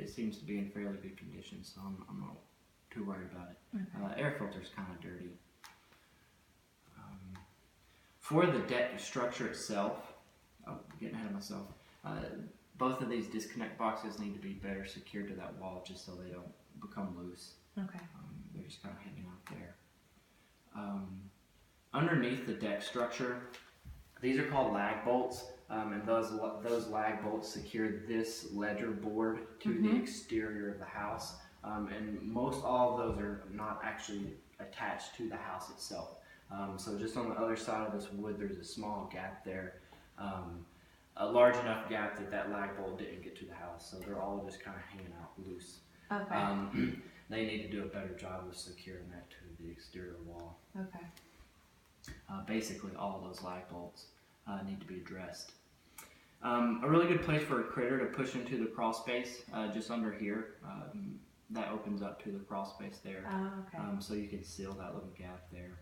it seems to be in fairly good condition, so I'm not too worried about it. Air filter's kind of dirty. For the deck structure itself, getting ahead of myself, both of these disconnect boxes need to be better secured to that wall just so they don't become loose. Okay. They're just kind of hanging out there. Underneath the deck structure, these are called lag bolts, and those lag bolts secure this ledger board to the exterior of the house. And most all of those are not actually attached to the house itself. So just on the other side of this wood, there's a small gap there, a large enough gap that lag bolt didn't get to the house. So they're all just kind of hanging out loose. Okay. They need to do a better job of securing that to the exterior wall. Okay. Basically, all those lag bolts need to be addressed. A really good place for a critter to push into the crawl space, just under here. That opens up to the crawl space there. Oh, okay. So you can seal that little gap there.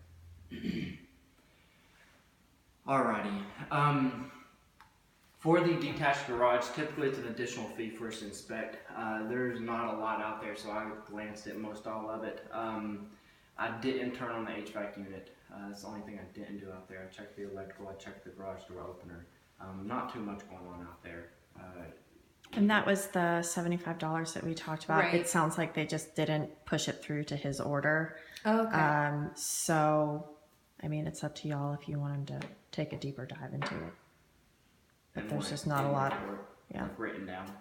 Alrighty. For the detached garage, typically it's an additional fee for us to inspect. There's not a lot out there, so I glanced at most all of it. I didn't turn on the HVAC unit. That's the only thing I didn't do out there. I checked the electrical, I checked the garage door opener. Not too much going on out there. And that was the $75 that we talked about. Right. It sounds like they just didn't push it through to his order. Okay. So, I mean, it's up to y'all if you want him to take a deeper dive into it. But there's just not a lot. Yeah. Written down.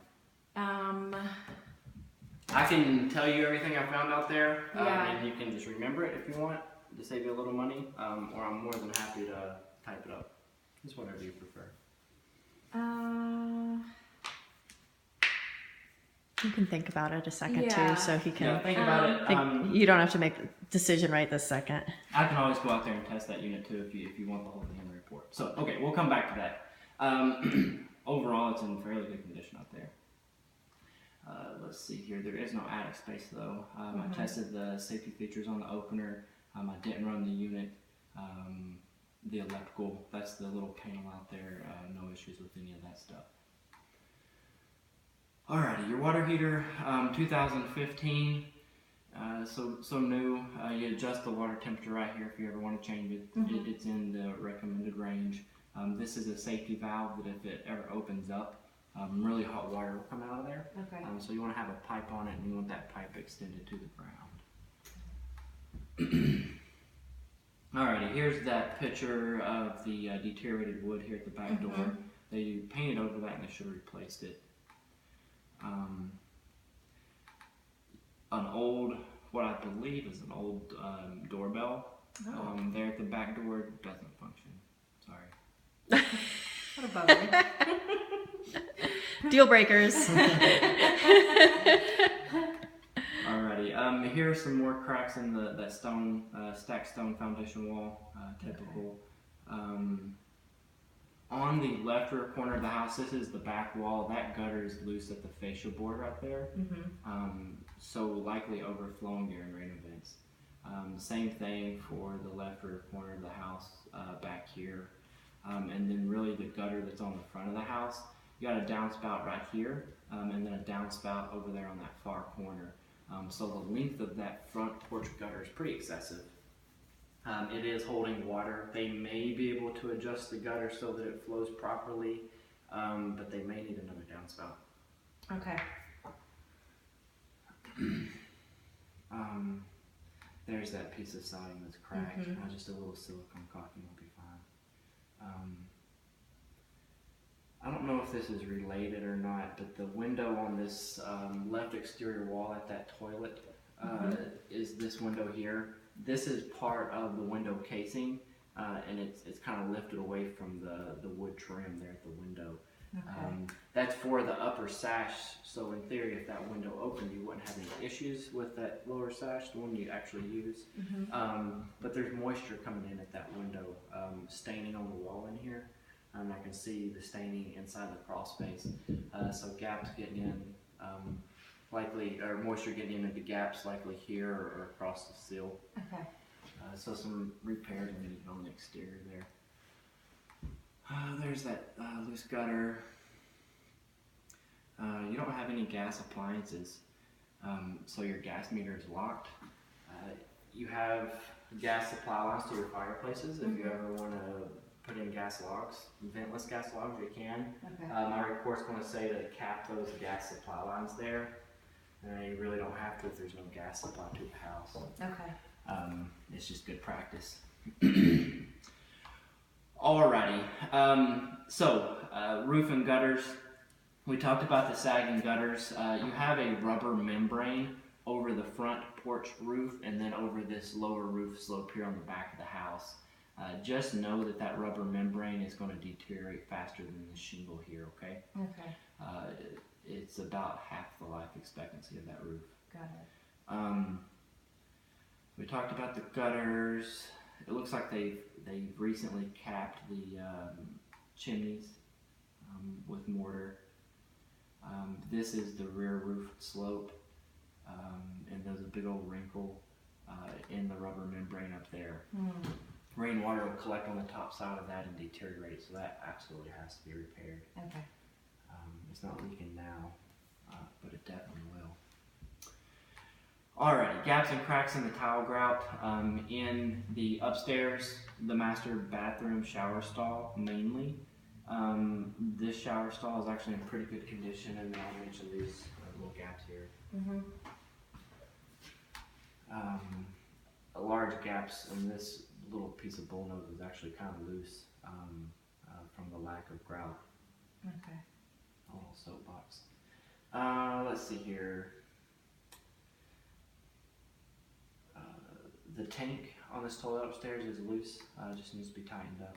I can tell you everything I found out there, and you can just remember it if you want to save you a little money, or I'm more than happy to type it up. Just whatever you prefer. You can think about it a second Yeah. too, so he can. Yeah, think about it. You don't have to make the decision right this second. I can always go out there and test that unit too if you want the whole thing in the report. So, okay, we'll come back to that. Overall, it's in fairly good condition out there. Let's see here. There is no attic space though. I tested the safety features on the opener. I didn't run the unit. The electrical, that's the little panel out there. No issues with any of that stuff. Alrighty, your water heater, 2015. So new. You adjust the water temperature right here if you ever want to change it. It's in the recommended range. This is a safety valve that if it ever opens up, really hot water will come out of there. Okay. So you want to have a pipe on it, and you want that pipe extended to the ground. Alrighty, here's that picture of the deteriorated wood here at the back door. They painted over that and they should have replaced it. An old, what I believe is an old doorbell there at the back door doesn't function. Sorry. What about me? Deal breakers. Alrighty, here are some more cracks in that stone, stacked stone foundation wall, typical. On the left rear corner of the house, this is the back wall. That gutter is loose at the fascia board right there. So likely overflowing during rain events. Same thing for the left rear corner of the house back here. And then really the gutter that's on the front of the house, you got a downspout right here, and then a downspout over there on that far corner. So the length of that front porch gutter is pretty excessive. It is holding water. They may be able to adjust the gutter so that it flows properly, but they may need another downspout. Okay. There's that piece of siding that's cracked. Just a little silicone caulking will be fine. I don't know if this is related or not, but the window on this left exterior wall at that toilet is this window here. This is part of the window casing, and it's kind of lifted away from the wood trim there at the window. That's for the upper sash, so in theory if that window opened you wouldn't have any issues with that lower sash, the one you actually use. But there's moisture coming in at that window, staining on the wall in here. I can see the staining inside the crawl space, so gaps getting in, likely, or moisture getting into gaps likely here or across the sill. Okay. So some repairs are needed on the exterior there. There's that loose gutter. You don't have any gas appliances, so your gas meter is locked. You have gas supply lines to your fireplaces if you ever want to put in gas logs, ventless gas logs, you can. Okay. My report's going to say to cap those gas supply lines there. You really don't have to if there's no gas supply to the house. Okay. It's just good practice. Alrighty, so roof and gutters. We talked about the sagging gutters. You have a rubber membrane over the front porch roof and then over this lower roof slope here on the back of the house. Just know that that rubber membrane is going to deteriorate faster than the shingle here, okay? Okay. It's about half the life expectancy of that roof. Got it. We talked about the gutters. It looks like they've recently capped the chimneys with mortar. This is the rear roof slope, and there's a big old wrinkle in the rubber membrane up there. Rainwater will collect on the top side of that and deteriorate, so that absolutely has to be repaired. Okay. It's not leaking now, but it definitely will. Alrighty, gaps and cracks in the tile grout. In the upstairs, the master bathroom shower stall mainly. This shower stall is actually in pretty good condition, and then I'll mention these little gaps here. Large gaps in this little piece of bullnose is actually kind of loose from the lack of grout. Okay. A little soapbox. Let's see here. The tank on this toilet upstairs is loose. Just needs to be tightened up.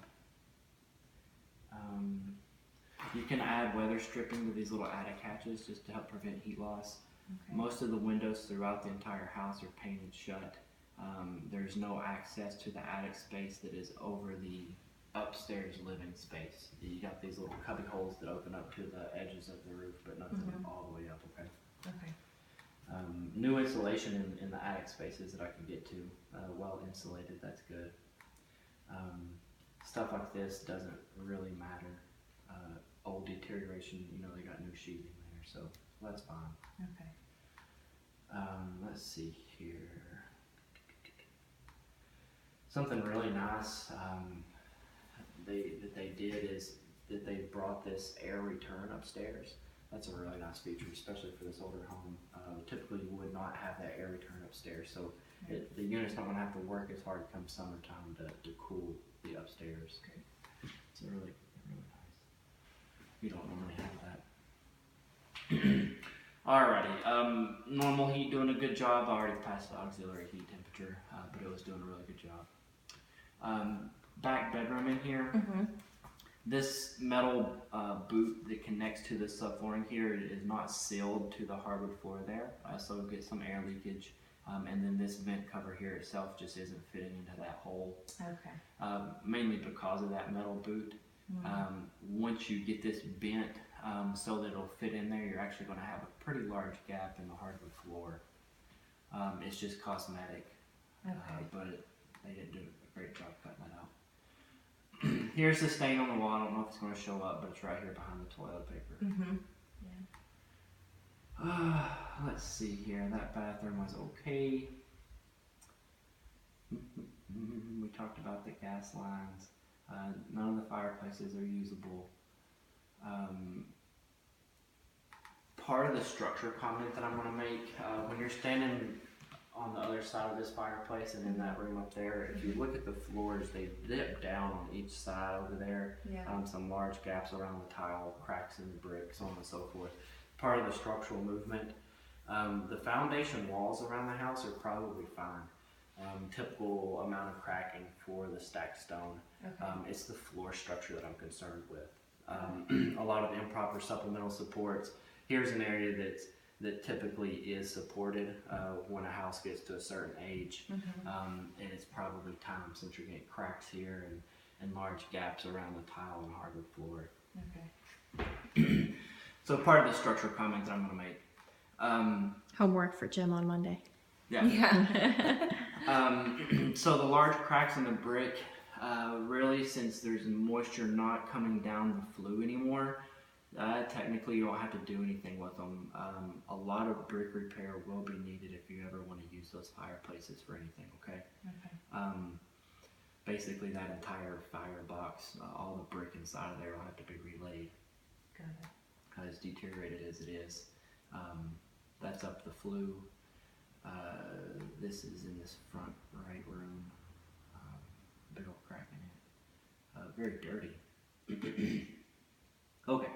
You can add weather stripping to these little attic hatches just to help prevent heat loss. Okay. Most of the windows throughout the entire house are painted shut. There's no access to the attic space that is over the upstairs living space. You got these little cubby holes that open up to the edges of the roof, but nothing all the way up, okay? Okay. New insulation in the attic spaces that I can get to, well insulated, that's good. Stuff like this doesn't really matter. Old deterioration, you know, they got new sheathing there, so that's fine. Okay. Let's see here. Something really nice that they did is that they brought this air return upstairs. That's a really nice feature, especially for this older home. Typically you would not have that air return upstairs, so the unit's not going to have to work as hard come summertime to cool the upstairs. Great. It's really nice. You don't normally have that. Alrighty, normal heat doing a good job. I already passed the auxiliary heat temperature, but it was doing a really good job. Back bedroom in here. This metal boot that connects to the subflooring here is not sealed to the hardwood floor there, so it'll get some air leakage. And then this vent cover here itself just isn't fitting into that hole. Okay. Mainly because of that metal boot. Once you get this bent so that it'll fit in there, you're actually going to have a pretty large gap in the hardwood floor. It's just cosmetic, but they didn't do a great job cutting that out. Here's the stain on the wall. I don't know if it's going to show up, but it's right here behind the toilet paper. Let's see here. That bathroom was okay. We talked about the gas lines. None of the fireplaces are usable. Part of the structure comment that I'm going to make, when you're standing on the other side of this fireplace and in that room up there, if you look at the floors, they dip down on each side over there. Some large gaps around the tile, cracks in the brick, so on and so forth. Part of the structural movement. The foundation walls around the house are probably fine. Typical amount of cracking for the stacked stone. It's the floor structure that I'm concerned with. A lot of improper supplemental supports. Here's an area that typically is supported when a house gets to a certain age, and it's probably time since you're getting cracks here and large gaps around the tile and hardwood floor. So part of the structural comment that I'm going to make. Homework for Jim on Monday. So the large cracks in the brick, really, since there's moisture not coming down the flue anymore, Technically, you don't have to do anything with them. A lot of brick repair will be needed if you ever want to use those fireplaces for anything, okay? Okay. Basically, that entire firebox, all the brick inside of there will have to be relayed. Got it. As deteriorated as it is. That's up the flue. This is in this front right room. Big old crack in it. Very dirty. Okay.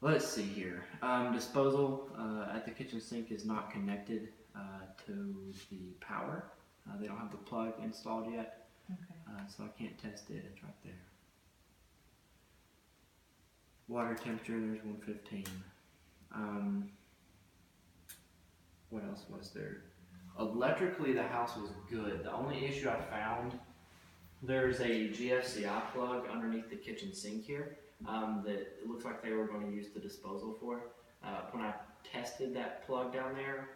Let's see here. Disposal at the kitchen sink is not connected to the power. They don't have the plug installed yet, Okay. so I can't test it. It's right there. Water temperature, there's 115. What else was there? Electrically, the house was good. The only issue I found, there's a GFCI plug underneath the kitchen sink here that it looks like they were going to use the disposal for. When I tested that plug down there,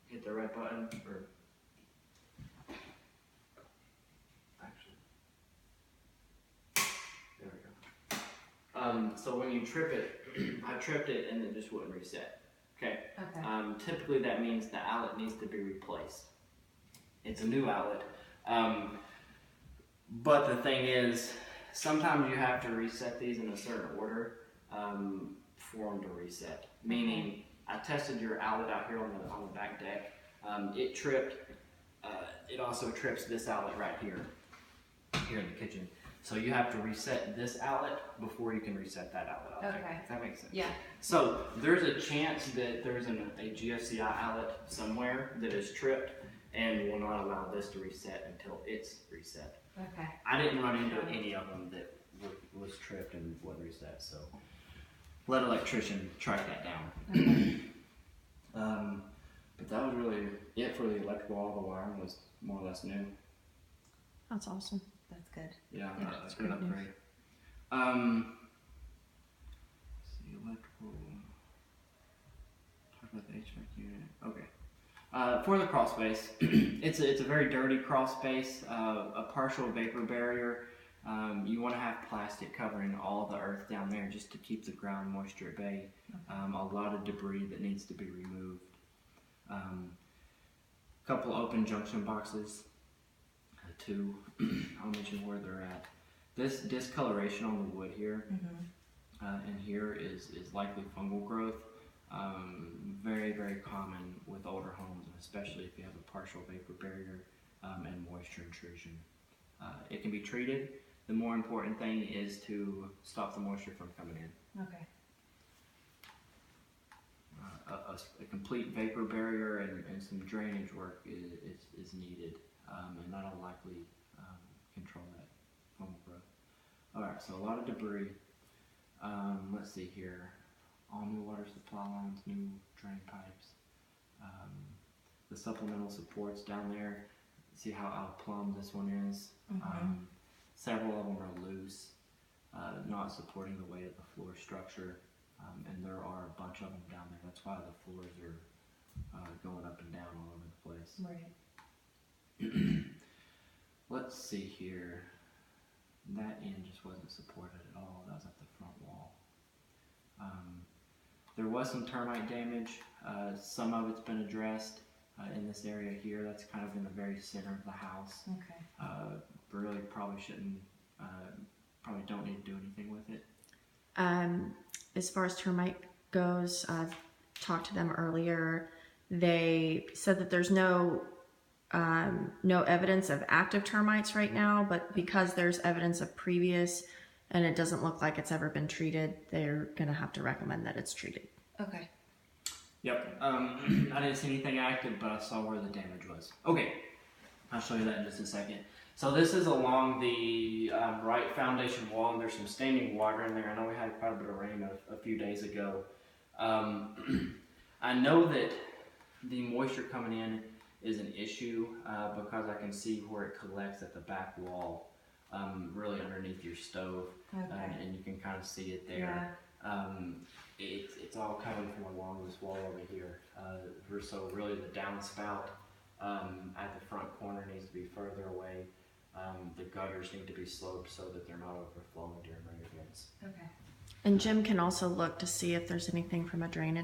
hit the red button, or actually, there we go. So when you trip it, I tripped it and it just wouldn't reset. Okay. Okay. Typically that means the outlet needs to be replaced. It's a new outlet. But the thing is, sometimes you have to reset these in a certain order for them to reset. Meaning, I tested your outlet out here on the back deck. It tripped. It also trips this outlet right here in the kitchen. So you have to reset this outlet before you can reset that outlet. Okay. If that makes sense. Yeah. So there's a chance that there's a GFCI outlet somewhere that is tripped and will not allow this to reset until it's reset. Okay. I didn't run into any of them that was tripped and wasn't reset, so let an electrician track that down. Okay. But that was really it for the electrical. All the wiring was more or less new. That's awesome. That's good. Yeah, that's a good great news. upgrade. Let's see, electrical. Talk about the HVAC unit. Okay. For the crawl space, it's a very dirty crawl space. A partial vapor barrier. You want to have plastic covering all the earth down there just to keep the ground moisture at bay. A lot of debris that needs to be removed. Couple open junction boxes. Two. I'll mention where they're at. This discoloration on the wood here and here is likely fungal growth. Very, very common with older homes, and especially if you have a partial vapor barrier and moisture intrusion. It can be treated. The more important thing is to stop the moisture from coming in. Okay. A complete vapor barrier and some drainage work is needed, and that'll likely control that fungal growth. Alright, so a lot of debris. Let's see here. All new water supply lines, new drain pipes. The supplemental supports down there. See how out-plumbed this one is? Several of them are loose, not supporting the weight of the floor structure. And there are a bunch of them down there. That's why the floors are going up and down all over the place. Right. Let's see here. That end just wasn't supported at all. That was at the front wall. There was some termite damage. Some of it's been addressed in this area here. That's kind of in the very center of the house. Okay. Really probably shouldn't, probably don't need to do anything with it. As far as termite goes, I've talked to them earlier. They said that there's no evidence of active termites right now, but because there's evidence of previous and it doesn't look like it's ever been treated, they're gonna have to recommend that it's treated. Okay. Yep. I didn't see anything active, but I saw where the damage was. Okay. I'll show you that in just a second. So this is along the right foundation wall, and there's some standing water in there. I know we had quite a bit of rain a few days ago. I know that the moisture coming in is an issue because I can see where it collects at the back wall, really underneath your stove, Okay. and you can kind of see it there. It's all coming from along this wall over here. So really the downspout at the front corner needs to be further away. The gutters need to be sloped so that they're not overflowing during rain events. Okay. And Jim can also look to see if there's anything from a drainage